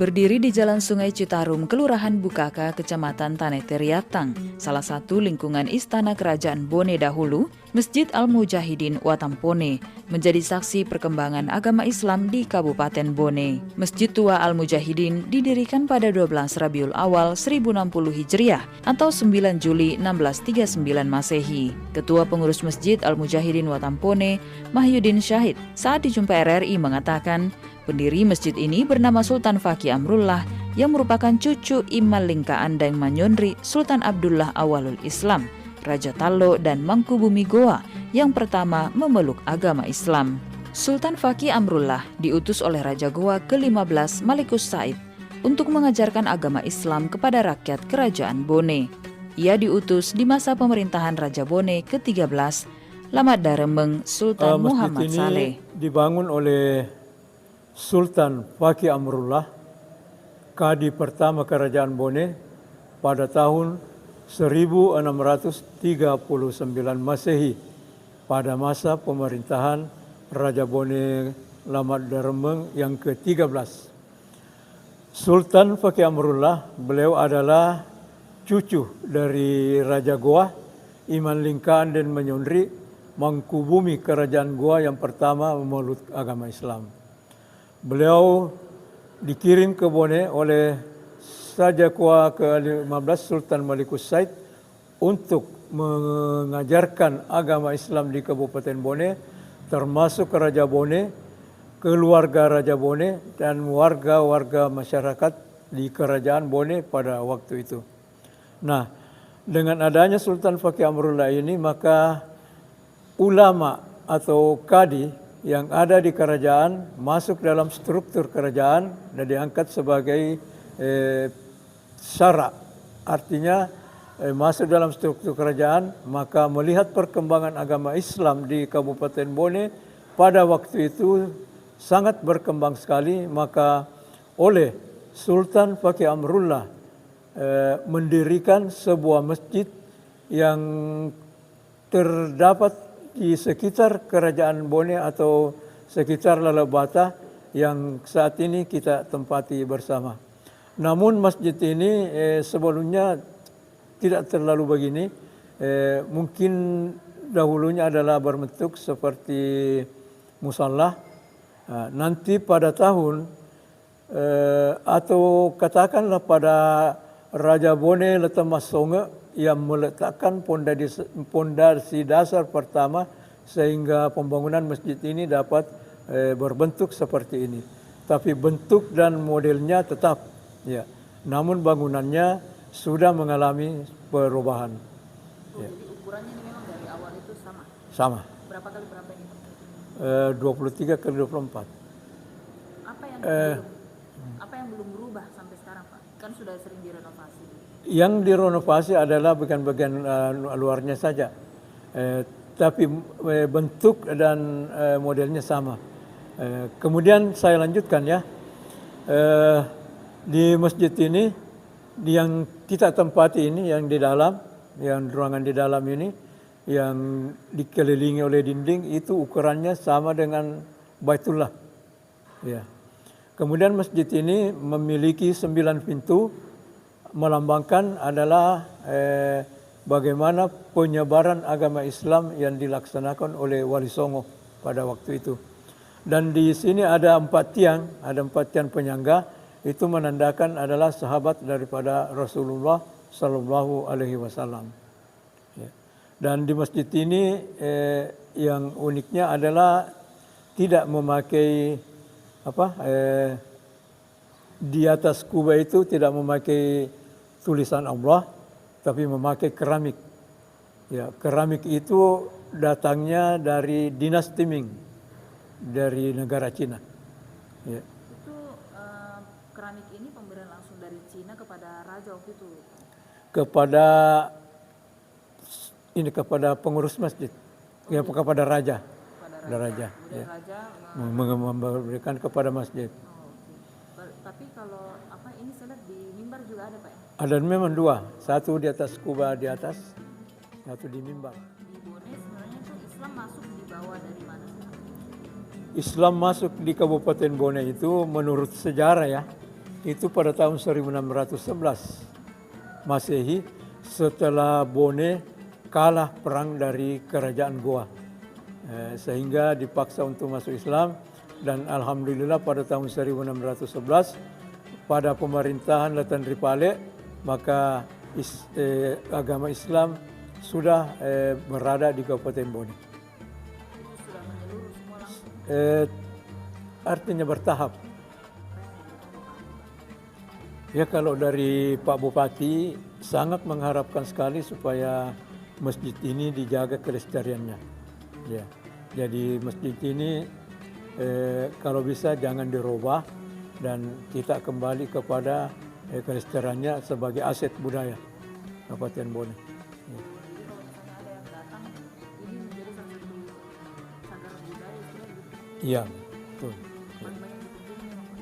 Berdiri di Jalan Sungai Citarum, Kelurahan Bukaka, Kecamatan Tanetiriatang, salah satu lingkungan Istana Kerajaan Bone dahulu, Masjid Al-Mujahidin Watampone menjadi saksi perkembangan agama Islam di Kabupaten Bone. Masjid tua Al-Mujahidin didirikan pada 12 Rabiul Awal 1060 Hijriah atau 9 Juli 1639 Masehi. Ketua Pengurus Masjid Al-Mujahidin Watampone, Mahyudin Syahid, saat dijumpa RRI mengatakan, pendiri masjid ini bernama Sultan Faki Amrullah yang merupakan cucu Imam Lingka Andeng Manyondri Sultan Abdullah Awalul Islam, Raja Tallo dan Mangkubumi Goa yang pertama memeluk agama Islam. Sultan Faki Amrullah diutus oleh Raja Goa ke-15 Malikus Said untuk mengajarkan agama Islam kepada rakyat Kerajaan Bone. Ia diutus di masa pemerintahan Raja Bone ke-13, Lamat Daremeng Sultan Muhammad Saleh. Dibangun oleh Sultan Faki Amrullah, Kadi pertama Kerajaan Bone pada tahun 1639 Masehi pada masa pemerintahan Raja Bone Lamat Daremeng yang ke-13. Sultan Faki Amrullah, beliau adalah cucu dari Raja Goa, Iman Lingka Andeng Manyondri, Mangkubumi Kerajaan Goa yang pertama memeluk agama Islam. Beliau dikirim ke Bone oleh Raja Goa ke-15 Sultan Malikus Said untuk mengajarkan agama Islam di Kabupaten Bone, termasuk Raja Bone, keluarga Raja Bone, dan warga-warga masyarakat di Kerajaan Bone pada waktu itu. Nah, dengan adanya Sultan Faki Amrullah ini, maka ulama atau kadi yang ada di kerajaan masuk dalam struktur kerajaan dan diangkat sebagai syara. Artinya masuk dalam struktur kerajaan, maka melihat perkembangan agama Islam di Kabupaten Bone pada waktu itu sangat berkembang sekali, maka oleh Sultan Faki Amrullah mendirikan sebuah masjid yang terdapat di sekitar Kerajaan Bone atau sekitar Lalabata yang saat ini kita tempati bersama. Namun masjid ini sebelumnya tidak terlalu begini, mungkin dahulunya adalah berbentuk seperti musalla. Nanti pada tahun atau katakanlah pada Raja Bone Letemas Songe yang meletakkan pondasi dasar pertama sehingga pembangunan masjid ini dapat berbentuk seperti ini. Tapi bentuk dan modelnya tetap, ya. Namun bangunannya sudah mengalami perubahan. Ya. Jadi ukurannya ini memang dari awal itu sama? Sama. Berapa kali berapa ini? 23 kali 24. Apa yang belum berubah sampai sekarang, Pak? Kan sudah sering direnovasi. Yang direnovasi adalah bagian-bagian luarnya saja, tapi bentuk dan modelnya sama. Kemudian saya lanjutkan ya, di masjid ini yang kita tempati ini, yang di dalam, yang ruangan di dalam ini, yang dikelilingi oleh dinding itu ukurannya sama dengan Baitullah. Ya. Kemudian masjid ini memiliki 9 pintu, melambangkan adalah bagaimana penyebaran agama Islam yang dilaksanakan oleh Wali Songo pada waktu itu. Dan di sini ada 4 tiang, ada 4 tiang penyangga, itu menandakan adalah sahabat daripada Rasulullah Sallallahu Alaihi Wasallam. Dan di masjid ini yang uniknya adalah tidak memakai di atas kubah itu tidak memakai tulisan Allah, tapi memakai keramik. Ya, keramik itu datangnya dari dinasti Ming, dari negara Cina. Ya. Itu keramik ini pemberian langsung dari Cina kepada raja waktu itu? Kepada pengurus masjid, ya, kepada raja. Kepada raja. Ya. Raja memberikan kepada masjid. Tapi kalau ini saya lihat di mimbar juga ada, Pak, ya? Ada memang 2, satu di atas kubah di atas, satu di mimbar. Di Bone sebenarnya itu Islam masuk di bawah dari mana? Islam masuk di Kabupaten Bone itu menurut sejarah ya, itu pada tahun 1611 Masehi, setelah Bone kalah perang dari kerajaan Goa, sehingga dipaksa untuk masuk Islam. Dan alhamdulillah pada tahun 1611 pada pemerintahan Latan Ripale, maka agama Islam sudah berada di Kabupaten Bone. Artinya bertahap. Ya, kalau dari Pak Bupati sangat mengharapkan sekali supaya masjid ini dijaga kelestariannya. Ya, jadi masjid ini kalau bisa jangan dirubah dan kita kembali kepada kelestariannya sebagai aset budaya Kabupaten Bone. Ya. Iya, betul.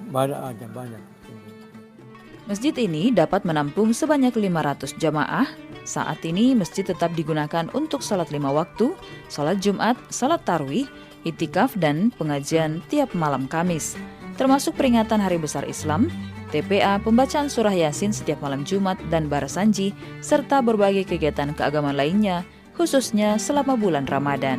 Banyak. Masjid ini dapat menampung sebanyak 500 jamaah. Saat ini masjid tetap digunakan untuk salat 5 waktu, salat Jumat, salat tarawih, itikaf, dan pengajian tiap malam Kamis. Termasuk peringatan Hari Besar Islam, TPA, pembacaan surah Yasin setiap malam Jumat, dan Barasanji, serta berbagai kegiatan keagamaan lainnya, khususnya selama bulan Ramadan.